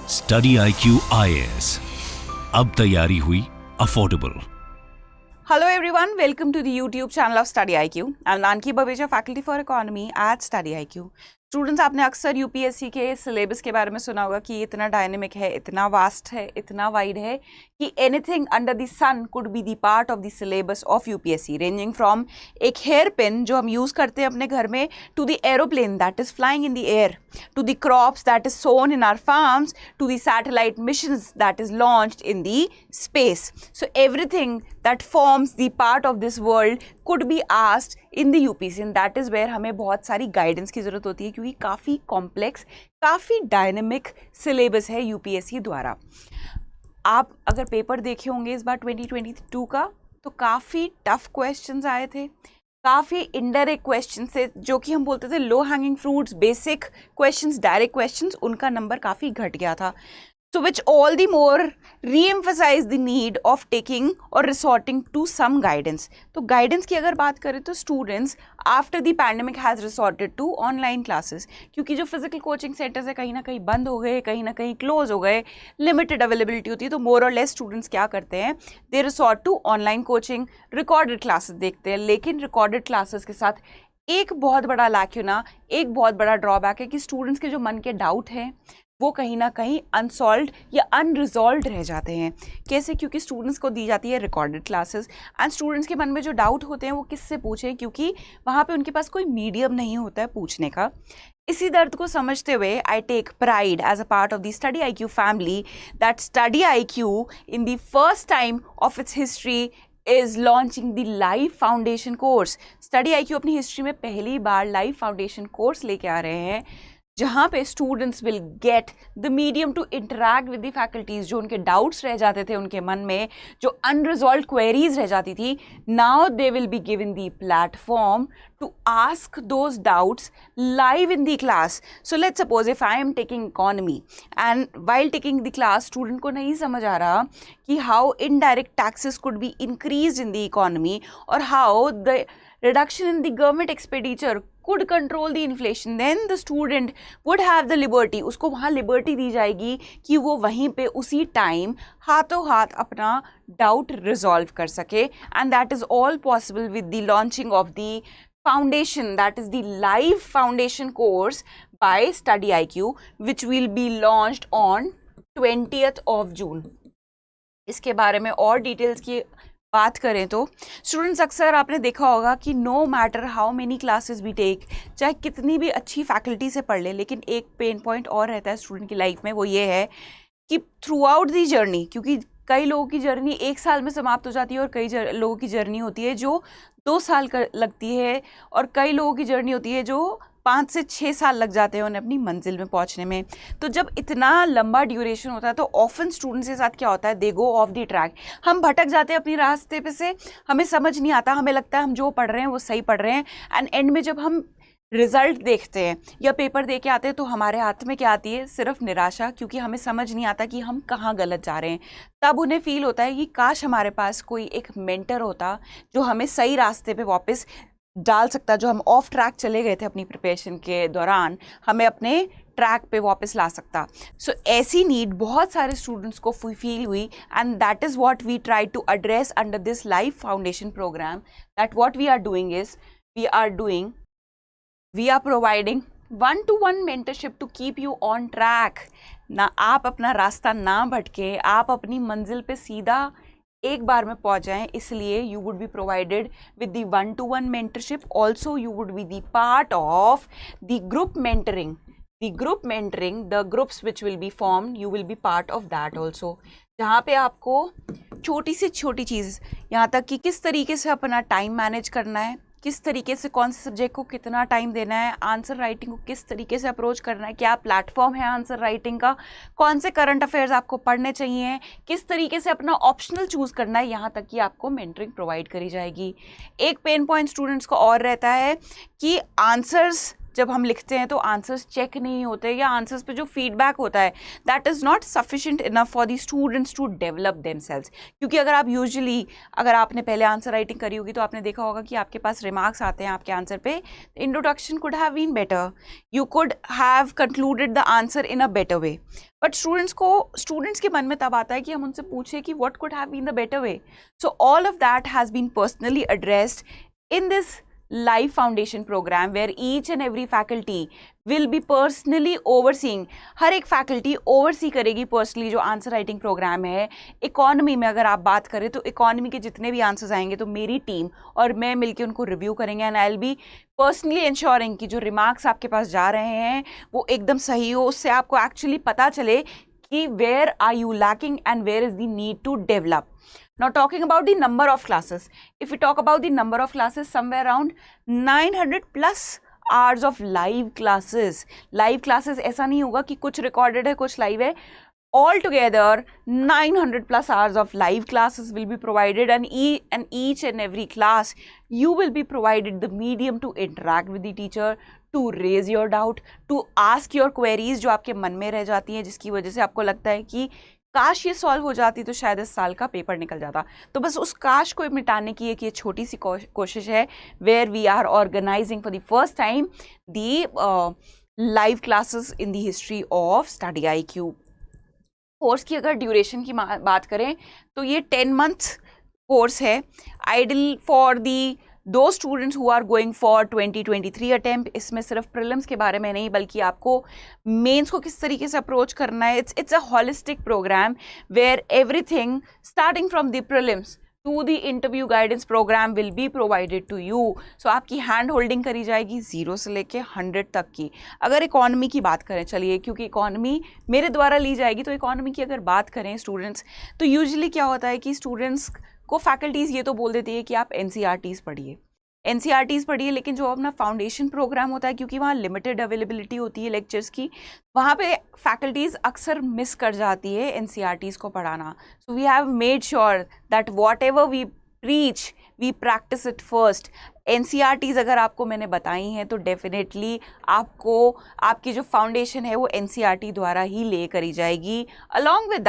Study IQ IAS, अब तैयारी हुई affordable. Hello everyone, welcome to the YouTube channel of Study IQ. I'm Nanki Babeja, faculty for economy at Study IQ. Students, आपने अक्सर UPSC के syllabus के बारे में सुना होगा कि इतना डायनेमिक है, इतना वास्ट है, इतना वाइड है कि anything under the sun could be the part of the syllabus of UPSC, ranging from एक हेयर पिन जो हम यूज़ करते हैं अपने घर में, to the aeroplane that is flying in the air, to the crops that is sown in our farms, to the satellite missions that is launched in the space. So everything that forms the part of this world could be asked in the UPSC, and that is where हमें बहुत सारी guidance की ज़रूरत होती है क्योंकि काफ़ी complex, काफ़ी डायनेमिक सिलेबस है यूपीएससी द्वारा. आप अगर पेपर देखे होंगे इस बार 2022 का, तो काफ़ी टफ क्वेश्चंस आए थे, काफ़ी इनडायरेक्ट क्वेश्चन थे, जो कि हम बोलते थे low hanging fruits, basic questions, direct questions, उनका नंबर काफ़ी घट गया था. So which all the more re-emphasize the need of taking or resorting to some guidance. तो guidance की अगर बात करें तो students after the pandemic has resorted to online classes, क्योंकि जो physical coaching centers है कहीं ना कहीं बंद हो गए, कहीं ना कहीं close हो गए, limited availability होती है, तो more or less students क्या करते हैं, they resort to online coaching, recorded classes देखते हैं. लेकिन recorded classes के साथ एक बहुत बड़ा लैक्यूना, एक बहुत बड़ा ड्रॉबैक है कि स्टूडेंट्स के जो मन के डाउट हैं वो कहीं ना कहीं अनसॉल्व्ड या अनरिजॉल्व्ड रह जाते हैं. कैसे? क्योंकि स्टूडेंट्स को दी जाती है रिकॉर्डेड क्लासेस, एंड स्टूडेंट्स के मन में जो डाउट होते हैं वो किससे पूछें, क्योंकि वहाँ पे उनके पास कोई मीडियम नहीं होता है पूछने का. इसी दर्द को समझते हुए I take pride as a part of the Study IQ family that Study IQ in the first time of its history is launching the live foundation course. Study IQ अपनी हिस्ट्री में पहली बार लाइव फाउंडेशन कोर्स लेके आ रहे हैं, जहाँ पे students will get the medium to interact with the faculties. जो उनके डाउट्स रह जाते थे उनके मन में, जो अनरिजॉल्व क्वेरीज रह जाती थी, now they will be given the platform to ask those doubts live in the class. So let's suppose if I am taking economy and while taking the class student को नहीं समझ आ रहा कि how indirect taxes could be increased in the economy or how the reduction in the government expenditure could control the inflation, then the student would have the liberty, उसको वहाँ liberty दी जाएगी कि वो वहीं पे उसी टाइम हाथों हाथ अपना डाउट रिजॉल्व कर सके. and that is all possible with the launching of the foundation, that is the live foundation course by Study IQ, which will be launched on 20th of June. इसके बारे में और details की बात करें तो स्टूडेंट्स, अक्सर आपने देखा होगा कि no matter how many classes we take, चाहे कितनी भी अच्छी फैकल्टी से पढ़ ले, लेकिन एक पेन पॉइंट और रहता है स्टूडेंट की लाइफ में, वो ये है कि थ्रू आउट दी जर्नी, क्योंकि कई लोगों की जर्नी एक साल में समाप्त हो जाती है और कई लोगों की जर्नी होती है जो 2 साल लगती है, और कई लोगों की जर्नी होती है जो 5 से 6 साल लग जाते हैं उन्हें अपनी मंजिल में पहुंचने में. तो जब इतना लंबा ड्यूरेशन होता है तो ऑफन स्टूडेंट्स के साथ क्या होता है, दे गो ऑफ द ट्रैक. हम भटक जाते हैं अपनी रास्ते पे से, हमें समझ नहीं आता, हमें लगता है हम जो पढ़ रहे हैं वो सही पढ़ रहे हैं, एंड एंड में जब हम रिजल्ट देखते हैं या पेपर दे के आते हैं तो हमारे हाथ में क्या आती है, सिर्फ निराशा, क्योंकि हमें समझ नहीं आता कि हम कहाँ गलत जा रहे हैं. तब उन्हें फील होता है कि काश हमारे पास कोई एक मेंटर होता जो हमें सही रास्ते पे वापस डाल सकता, जो हम ऑफ ट्रैक चले गए थे अपनी प्रिपरेशन के दौरान, हमें अपने ट्रैक पे वापस ला सकता. सो ऐसी नीड बहुत सारे स्टूडेंट्स को फील हुई, and that is what we try to address under this live foundation programme. That what we are doing is we are providing one-to-one mentorship to keep you on track. ना आप अपना रास्ता ना भटके, आप अपनी मंजिल पे सीधा एक बार में पहुंच जाएं, इसलिए you would be provided with the one-to-one mentorship. Also you would be the part of the group mentoring. The groups which will be formed, you will be part of that also. जहाँ पे आपको छोटी से छोटी चीज़, यहाँ तक कि किस तरीके से अपना टाइम मैनेज करना है, किस तरीके से कौन से सब्जेक्ट को कितना टाइम देना है, आंसर राइटिंग को किस तरीके से अप्रोच करना है, क्या प्लेटफॉर्म है आंसर राइटिंग का, कौन से करंट अफेयर्स आपको पढ़ने चाहिए, किस तरीके से अपना ऑप्शनल चूज़ करना है, यहाँ तक कि आपको मेंटरिंग प्रोवाइड करी जाएगी. एक पेन पॉइंट स्टूडेंट्स को और रहता है कि आंसर्स जब हम लिखते हैं तो आंसर्स चेक नहीं होते या आंसर्स पे जो फीडबैक होता है that is not sufficient enough for the students to develop themselves. क्योंकि अगर आप यूजुअली अगर आपने पहले आंसर राइटिंग करी होगी तो आपने देखा होगा कि आपके पास रिमार्क्स आते हैं आपके आंसर पे, introduction could have been better, you could have concluded the answer in a better way. But students के मन में तब आता है कि हम उनसे पूछें कि what could have been the better way. So all of that has been personally addressed in this live foundation program where each and every faculty will be personally overseeing, हर एक faculty oversee करेगी personally जो answer writing program है। Economy में अगर आप बात करें तो इकोनॉमी के जितने भी आंसर्स आएंगे तो मेरी टीम और मैं मिलकर उनको रिव्यू करेंगे and I will be personally ensuring कि जो रिमार्क्स आपके पास जा रहे हैं वो एकदम सही हो, उससे आपको एक्चुअली पता चले कि where are you lacking and where is the need to develop. Now talking about the number of classes, if we talk about the number of classes, somewhere around 900 plus hours of live classes. Live classes ऐसा नहीं होगा कि कुछ recorded है कुछ live है, all together 900 plus hours of live classes will be provided and each and every class you will be provided the medium to interact with the teacher, to raise your doubt, to ask your queries जो आपके मन में रह जाती हैं जिसकी वजह से आपको लगता है कि काश ये सॉल्व हो जाती तो शायद इस साल का पेपर निकल जाता। तो बस उस काश को मिटाने की एक ये छोटी सी कोशिश है where we are organising for the first time the live classes in the history of study IQ। Course की अगर ड्यूरेशन की बात करें तो ये 10 months कोर्स है, आइडियल फॉर दी दो students who are going for 2023 attempt. इसमें सिर्फ प्रीलिम्स के बारे में नहीं बल्कि आपको मेंस को किस तरीके से अप्रोच करना है। It's a holistic programme where everything starting from the prelims to the interview guidance programme will be provided to you. So आपकी हैंड होल्डिंग करी जाएगी 0 से लेके 100 तक की। अगर इकोनॉमी की बात करें, चलिए क्योंकि इकोनॉमी मेरे द्वारा ली जाएगी तो इकोनॉमी की अगर बात करें स्टूडेंट्स तो यूजुअली क्या होता है कि स्टूडेंट्स को फैकल्टीज़ ये तो बोल देती है कि आप NCERTs पढ़िए, लेकिन जो अपना फाउंडेशन प्रोग्राम होता है क्योंकि वहाँ लिमिटेड अवेलेबिलिटी होती है लेक्चर्स की, वहाँ पे फैकल्टीज़ अक्सर मिस कर जाती है NCERTs को पढ़ाना। So we have made sure that whatever we preach we practise it first. NCERTs अगर आपको मैंने बताई हैं तो डेफिनेटली आपको आपकी जो फाउंडेशन है वो NCERT द्वारा ही ले करी जाएगी। along with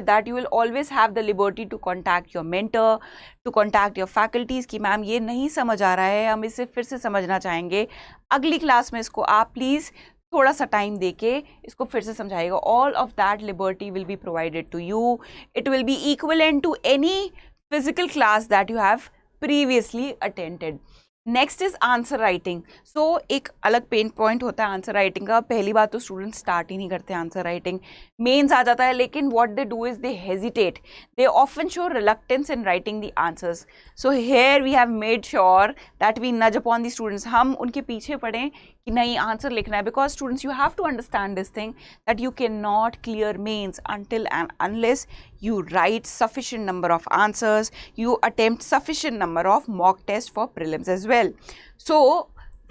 that you will always have the liberty to contact your mentor, to contact your faculties कि मैम ये नहीं समझ आ रहा है, हम इसे फिर से समझना चाहेंगे, अगली क्लास में इसको आप प्लीज़ थोड़ा सा टाइम देके इसको फिर से समझाइएगा। All of that liberty will be provided to you. It will be equivalent to any physical class that you have previously attended. Next is answer writing. So एक अलग पेन पॉइंट होता है आंसर राइटिंग का। पहली बात तो student start ही नहीं करते आंसर राइटिंग, मेंस आ जाता है, लेकिन what they do is they hesitate, they often show reluctance in writing the answers. So here we have made sure that we nudge upon the students, हम उनके पीछे पड़ें कि नहीं आंसर लिखना है, because students you have to understand this thing that you can not clear mains until and unless you write sufficient number of answers, you attempt sufficient number of mock tests for prelims as well. So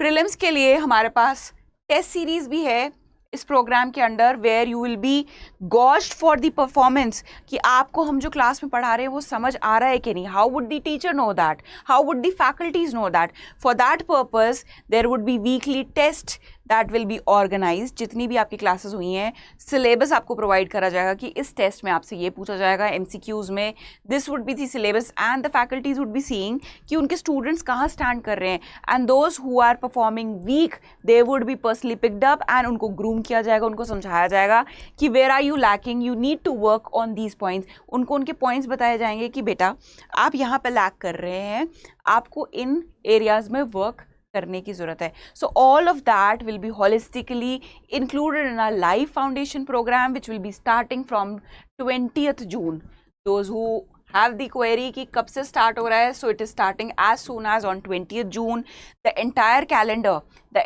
prelims के लिए हमारे पास test series भी है इस programme के under, where you will be gauged for the performance कि आपको हम जो क्लास में पढ़ा रहे हैं वो समझ आ रहा है कि नहीं। How would the teacher know that, how would the faculties know that. For that purpose there would be weekly test that will be organise. जितनी भी आपकी क्लासेस हुई हैं सिलेबस आपको प्रोवाइड करा जाएगा कि इस टेस्ट में आपसे ये पूछा जाएगा, MCQs में this would be the syllabus and the faculties would be seeing कि उनके स्टूडेंट्स कहाँ स्टैंड कर रहे हैं, and those who are performing weak they would be personally picked up and उनको ग्रूम किया जाएगा, उनको समझाया जाएगा कि where are you lacking, you need to work on these points. उनको उनके पॉइंट्स बताए जाएंगे कि बेटा आप यहाँ पर लैक कर रहे हैं, आपको इन एरियाज में वर्क करने की जरूरत है। So all of that will be holistically included in our live foundation programme which will be starting from 20th June. Those who have the query कि कब से स्टार्ट हो रहा है, so it is starting as soon as on 20th June. The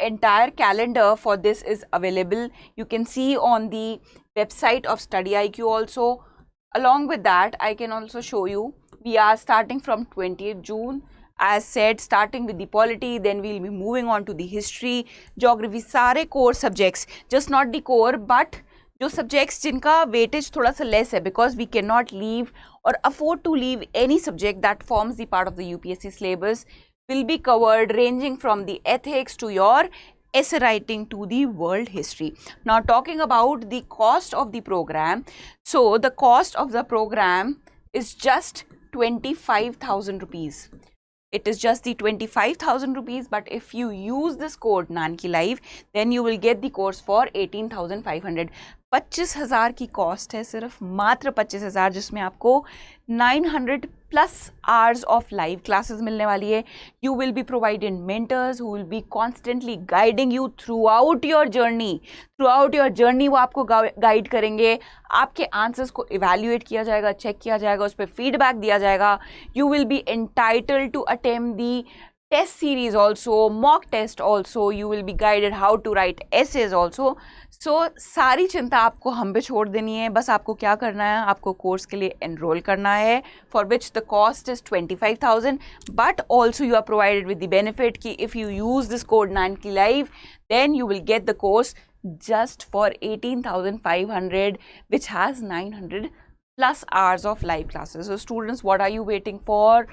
entire calendar for this is available. You can see on the website of Study IQ also. Along with that, I can also show you we are starting from 20th June. As said, starting with the polity, then we'll be moving on to the history, geography, सारे core subjects, just not the core, but जो subjects जिनका weightage थोड़ा सा less है, because we cannot leave or afford to leave any subject that forms the part of the UPSC syllabus, will be covered ranging from the ethics to your essay writing to the world history. Now talking about the cost of the program, so the cost of the program is just 25,000 rupees. It is just the 25,000 rupees, but if you use this code Nanki Live, then you will get the course for 18,500. 25,000 की cost है, सिर्फ मात्र 25,000, जिसमें आपको 900 plus hours of live classes मिलने वाली है. You will be provided mentors who will be constantly guiding you through out your journey. वो आपको गाइड करेंगे, आपके आंसर्स को इवैल्यूएट किया जाएगा, चेक किया जाएगा, उस पर फीडबैक दिया जाएगा. You will be entitled to attempt the test series also, mock test also. You will be guided how to write essays also. So सारी चिंता आपको हम पे छोड़ देनी है. बस आपको क्या करना है, आपको कोर्स के लिए एनरोल करना है, for which the cost is 25,000, but also you are provided with the benefit कि if you use this code Nanki Live, then you will get the course just for 18,500, which has 900 plus hours of live classes. So students, what are you waiting for?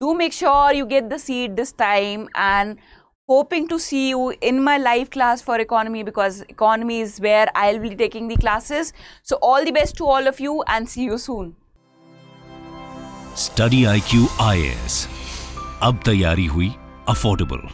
Do make sure you get the seat this time, and hoping to see you in my live class for economy, because economy is where I'll be taking the classes. So all the best to all of you and see you soon. Study IQ IAS. अब तैयारी हुई affordable.